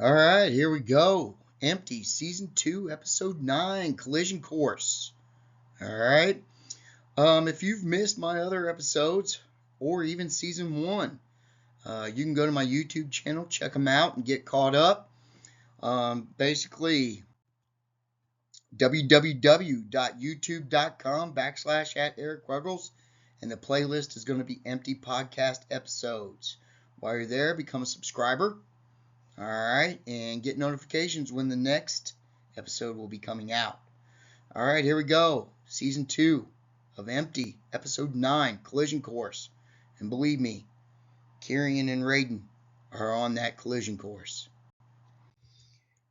All right, here we go. Empty, Season 2, Episode 9, Collision Course. All right. If you've missed my other episodes, or even Season 1, you can go to my YouTube channel, check them out, and get caught up. Basically, www.youtube.com/@EricRuggles, and the playlist is going to be Empty Podcast Episodes. While you're there, become a subscriber. All right, and get notifications when the next episode will be coming out. All right, here we go. Season 2 of Empty, Episode 9, Collision Course. And believe me, Kierion and Rayden are on that collision course.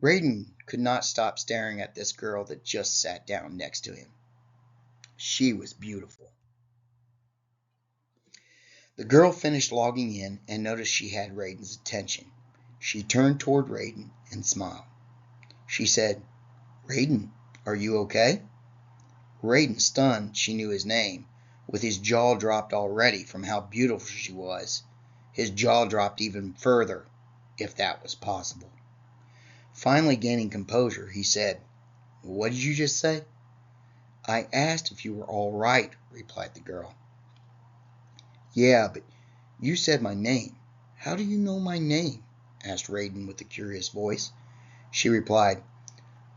Rayden could not stop staring at this girl that just sat down next to him. She was beautiful. The girl finished logging in and noticed she had Rayden's attention. She turned toward Rayden and smiled. She said, "Rayden, are you okay?" Rayden, stunned she knew his name, with his jaw dropped already from how beautiful she was. His jaw dropped even further, if that was possible. Finally gaining composure, he said, "What did you just say?" "I asked if you were all right," replied the girl. "Yeah, but you said my name. How do you know my name?" asked Rayden with a curious voice. She replied,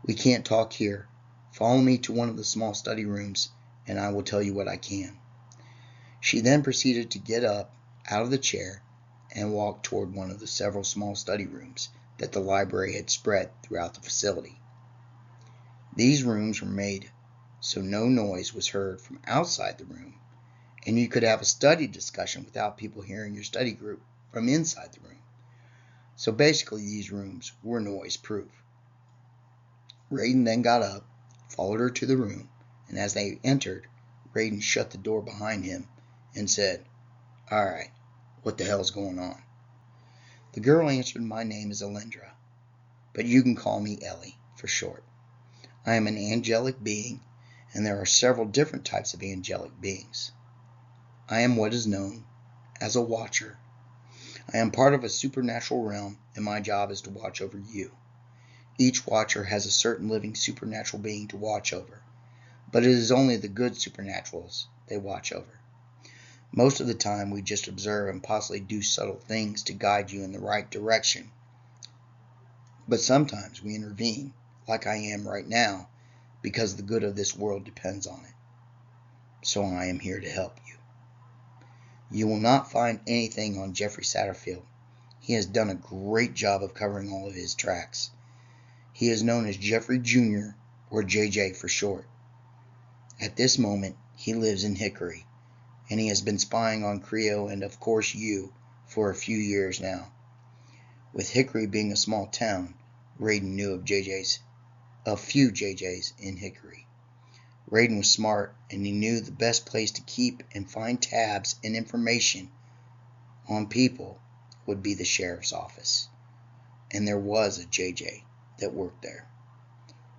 "We can't talk here. Follow me to one of the small study rooms, and I will tell you what I can." She then proceeded to get up out of the chair and walk toward one of the several small study rooms that the library had spread throughout the facility. These rooms were made so no noise was heard from outside the room, and you could have a study discussion without people hearing your study group from inside the room. So basically, these rooms were noise-proof. Rayden then got up, followed her to the room, and as they entered, Rayden shut the door behind him and said, "All right, what the hell's going on?" The girl answered, "My name is Alindra, but you can call me Ellie for short. I am an angelic being, and there are several different types of angelic beings. I am what is known as a watcher. I am part of a supernatural realm, and my job is to watch over you. Each watcher has a certain living supernatural being to watch over, but it is only the good supernaturals they watch over. Most of the time we just observe and possibly do subtle things to guide you in the right direction. But sometimes we intervene, like I am right now, because the good of this world depends on it. So I am here to help you. You will not find anything on Jeffrey Satterfield. He has done a great job of covering all of his tracks. He is known as Jeffrey Jr. or JJ for short. At this moment, he lives in Hickory, and he has been spying on Kierion and of course you for a few years now. With Hickory being a small town, Rayden knew of a few JJs in Hickory. Rayden was smart, and he knew the best place to keep and find tabs and information on people would be the sheriff's office. And there was a JJ that worked there.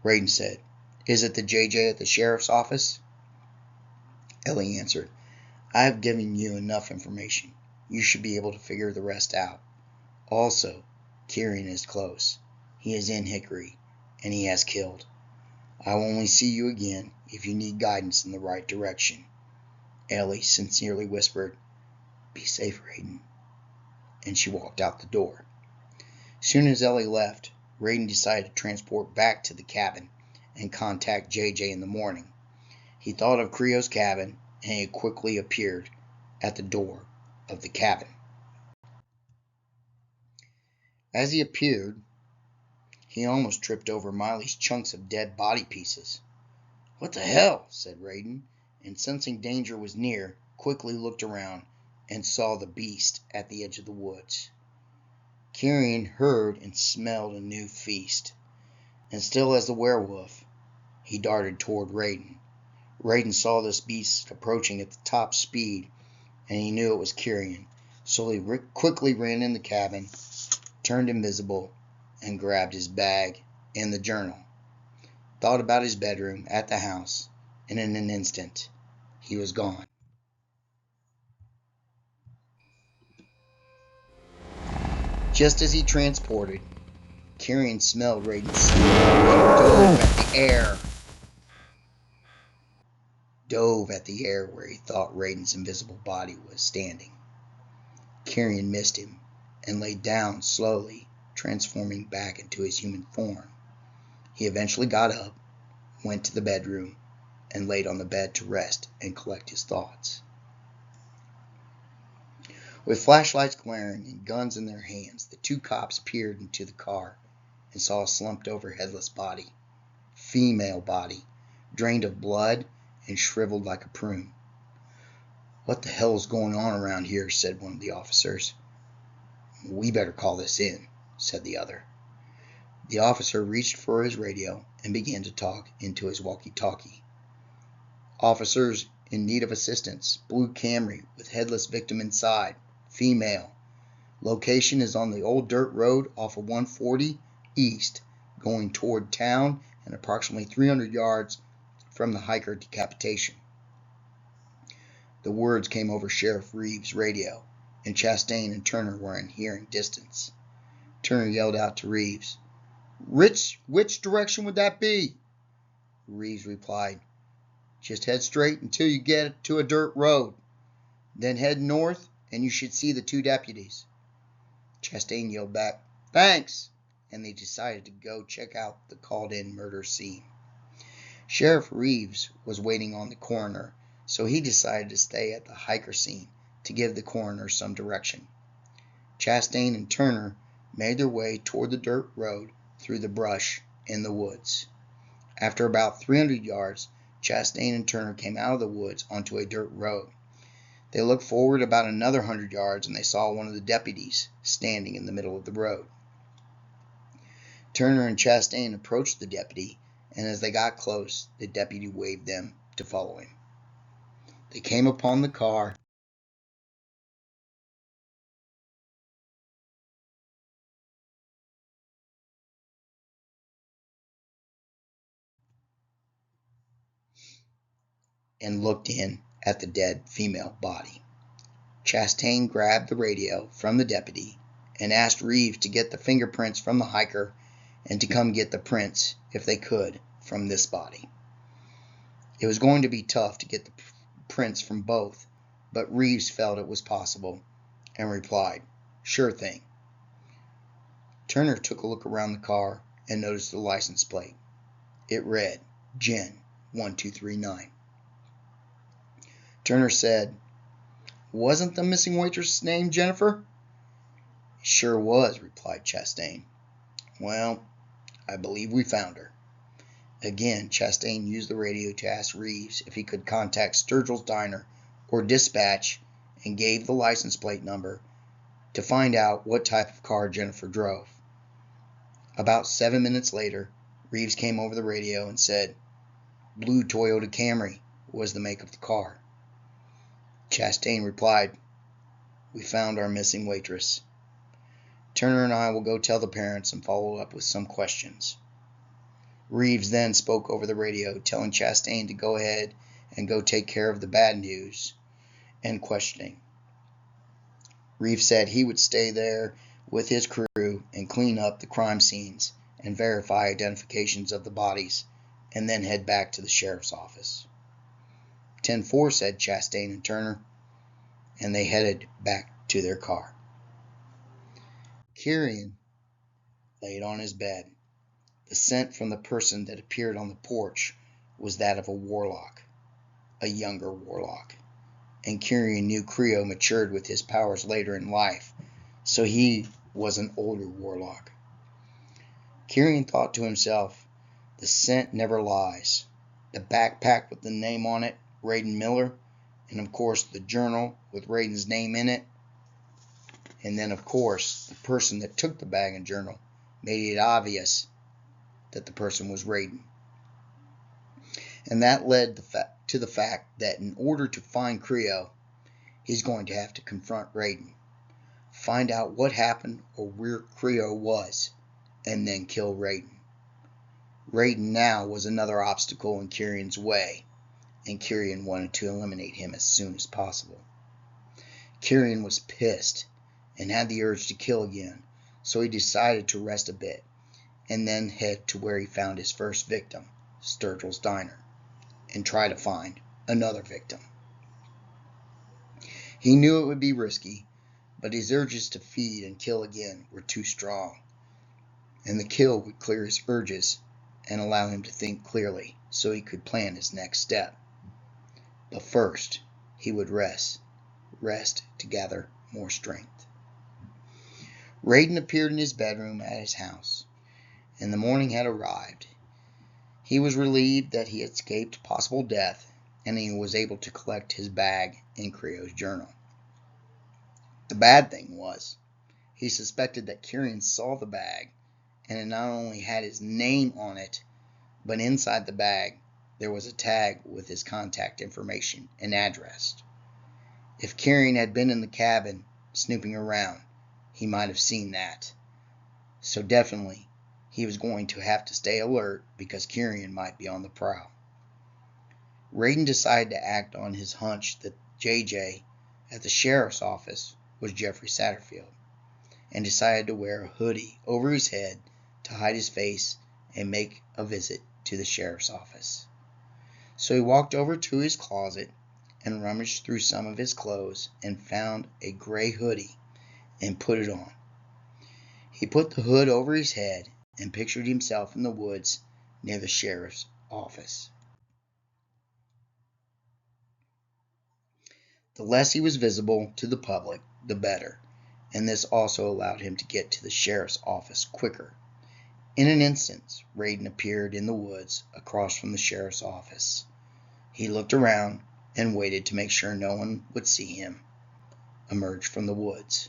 Rayden said, "Is it the JJ at the sheriff's office?" Ellie answered, "I have given you enough information. You should be able to figure the rest out. Also, Kierion is close. He is in Hickory, and he has killed. I will only see you again if you need guidance in the right direction." Ellie sincerely whispered, "Be safe, Rayden," and she walked out the door. Soon as Ellie left, Rayden decided to transport back to the cabin and contact JJ in the morning. He thought of Kieri's cabin, and he quickly appeared at the door of the cabin. As he appeared, he almost tripped over Miley's chunks of dead body pieces. "What the hell?" said Rayden, and sensing danger was near, quickly looked around and saw the beast at the edge of the woods. Kierion heard and smelled a new feast, and still as the werewolf, he darted toward Rayden. Rayden saw this beast approaching at the top speed, and he knew it was Kierion, so he quickly ran in the cabin, turned invisible, and grabbed his bag and the journal, thought about his bedroom at the house, and in an instant, he was gone. Just as he transported, Kierion smelled Rayden's scent and dove at the air where he thought Rayden's invisible body was standing. Kierion missed him and lay down slowly, transforming back into his human form. He eventually got up, went to the bedroom, and laid on the bed to rest and collect his thoughts. With flashlights glaring and guns in their hands, the two cops peered into the car and saw a slumped-over headless body, female body, drained of blood and shriveled like a prune. "What the hell is going on around here?" said one of the officers. "We better call this in," said the other. The officer reached for his radio and began to talk into his walkie-talkie. "Officers in need of assistance. Blue Camry with headless victim inside. Female. Location is on the old dirt road off of 140 east, going toward town and approximately 300 yards from the hiker decapitation." The words came over Sheriff Reeves' radio, and Chastain and Turner were in hearing distance. Turner yelled out to Reeves, "Which direction would that be?" Reeves replied, "Just head straight until you get to a dirt road. Then head north and you should see the two deputies." Chastain yelled back, "Thanks," and they decided to go check out the called-in murder scene. Sheriff Reeves was waiting on the coroner, so he decided to stay at the hiker scene to give the coroner some direction. Chastain and Turner made their way toward the dirt road through the brush in the woods. After about 300 yards, Chastain and Turner came out of the woods onto a dirt road. They looked forward about another 100 yards and they saw one of the deputies standing in the middle of the road. Turner and Chastain approached the deputy, and as they got close, the deputy waved them to follow him. They came upon the car and looked in at the dead female body. Chastain grabbed the radio from the deputy and asked Reeves to get the fingerprints from the hiker and to come get the prints, if they could, from this body. It was going to be tough to get the prints from both, but Reeves felt it was possible and replied, "Sure thing." Turner took a look around the car and noticed the license plate. It read, Gen 1239. Turner said, "Wasn't the missing waitress' name Jennifer?" "It sure was," replied Chastain. "Well, I believe we found her." Again, Chastain used the radio to ask Reeves if he could contact Sturgill's Diner or dispatch, and gave the license plate number to find out what type of car Jennifer drove. About 7 minutes later, Reeves came over the radio and said, "Blue Toyota Camry was the make of the car." Chastain replied, "We found our missing waitress. Turner and I will go tell the parents and follow up with some questions." Reeves then spoke over the radio, telling Chastain to go ahead and go take care of the bad news and questioning. Reeves said he would stay there with his crew and clean up the crime scenes and verify identifications of the bodies, and then head back to the sheriff's office. 10-4, said Chastain and Turner, and they headed back to their car. Kierion laid on his bed. The scent from the person that appeared on the porch was that of a warlock, a younger warlock, and Kierion knew Creo matured with his powers later in life, so he was an older warlock. Kierion thought to himself, the scent never lies. The backpack with the name on it, Rayden Miller, and of course the journal with Rayden's name in it, and then of course the person that took the bag and journal made it obvious that the person was Rayden. And that led to the fact that in order to find Creo, he's going to have to confront Rayden, find out what happened or where Creo was, and then kill Rayden. Rayden now was another obstacle in Kierion's way, and Kierion wanted to eliminate him as soon as possible. Kierion was pissed and had the urge to kill again, so he decided to rest a bit and then head to where he found his first victim, Sturgill's Diner, and try to find another victim. He knew it would be risky, but his urges to feed and kill again were too strong, and the kill would clear his urges and allow him to think clearly so he could plan his next step. But first, he would rest to gather more strength. Rayden appeared in his bedroom at his house, and the morning had arrived. He was relieved that he had escaped possible death, and he was able to collect his bag in Creo's journal. The bad thing was, he suspected that Kierion saw the bag, and it not only had his name on it, but inside the bag there was a tag with his contact information and address. If Kierion had been in the cabin snooping around, he might have seen that. So definitely, he was going to have to stay alert because Kierion might be on the prowl. Rayden decided to act on his hunch that JJ at the sheriff's office was Jeffrey Satterfield, and decided to wear a hoodie over his head to hide his face and make a visit to the sheriff's office. So he walked over to his closet and rummaged through some of his clothes and found a gray hoodie and put it on. He put the hood over his head and pictured himself in the woods near the sheriff's office. The less he was visible to the public, the better, and this also allowed him to get to the sheriff's office quicker. In an instant, Rayden appeared in the woods across from the sheriff's office. He looked around and waited to make sure no one would see him emerge from the woods.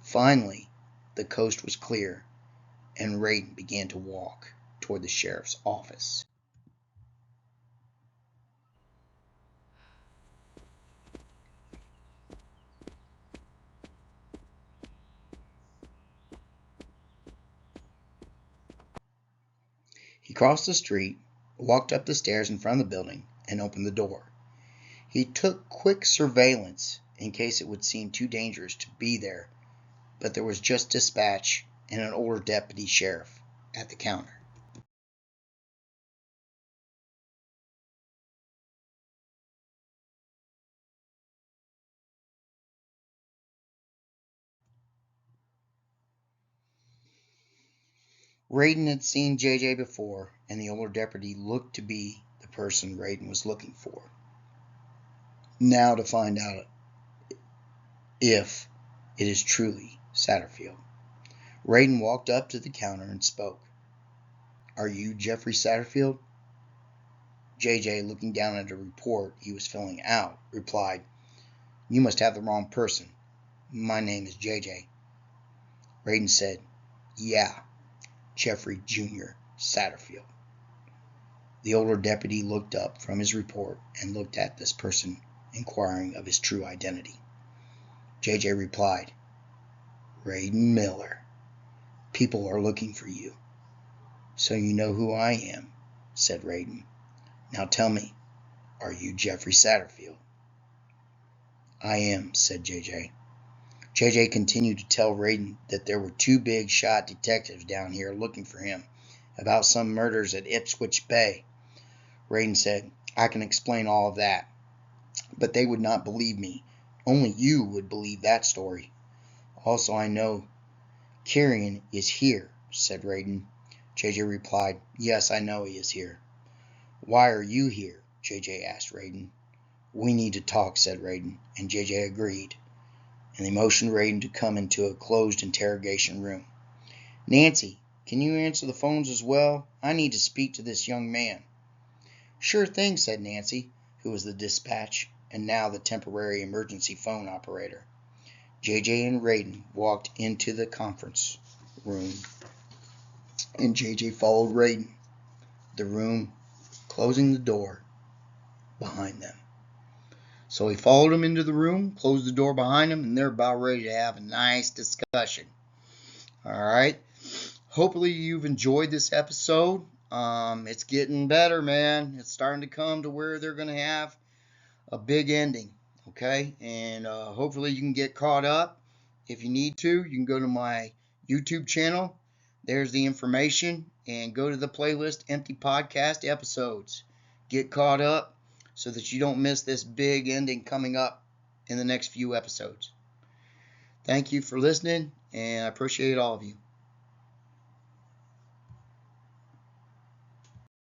Finally, the coast was clear, and Rayden began to walk toward the sheriff's office. He crossed the street, walked up the stairs in front of the building, and opened the door. He took quick surveillance in case it would seem too dangerous to be there, but there was just dispatch and an older deputy sheriff at the counter. Rayden had seen JJ before, and the older deputy looked to be the person Rayden was looking for. Now to find out if it is truly Satterfield. Rayden walked up to the counter and spoke. "Are you Jeffrey Satterfield?" JJ, looking down at a report he was filling out, replied, "You must have the wrong person. My name is JJ." Rayden said, "Yeah, Jeffrey Jr. Satterfield." The older deputy looked up from his report and looked at this person, inquiring of his true identity. JJ replied, "Rayden Miller. People are looking for you." "So you know who I am," said Rayden. "Now tell me, are you Jeffrey Satterfield?" "I am," said JJ. JJ continued to tell Rayden that there were two big shot detectives down here looking for him about some murders at Ipswich Bay. Rayden said, "I can explain all of that, but they would not believe me. Only you would believe that story. Also, I know Kierion is here," said Rayden. JJ replied, "Yes, I know he is here." "Why are you here?" JJ asked Rayden. "We need to talk," said Rayden, and JJ agreed, and they motioned Rayden to come into a closed interrogation room. "Nancy, can you answer the phones as well? I need to speak to this young man." "Sure thing," said Nancy, who was the dispatch and now the temporary emergency phone operator. JJ and Rayden walked into the conference room, and JJ followed Rayden, the room closing the door behind them. So he followed him into the room, closed the door behind him, and they're about ready to have a nice discussion. All right. Hopefully you've enjoyed this episode. It's getting better, man. It's starting to come to where they're going to have a big ending. Okay. And hopefully you can get caught up. If you need to, you can go to my YouTube channel. There's the information, and go to the playlist, Empty Podcast Episodes. Get caught up so that you don't miss this big ending coming up in the next few episodes. Thank you for listening, and I appreciate all of you.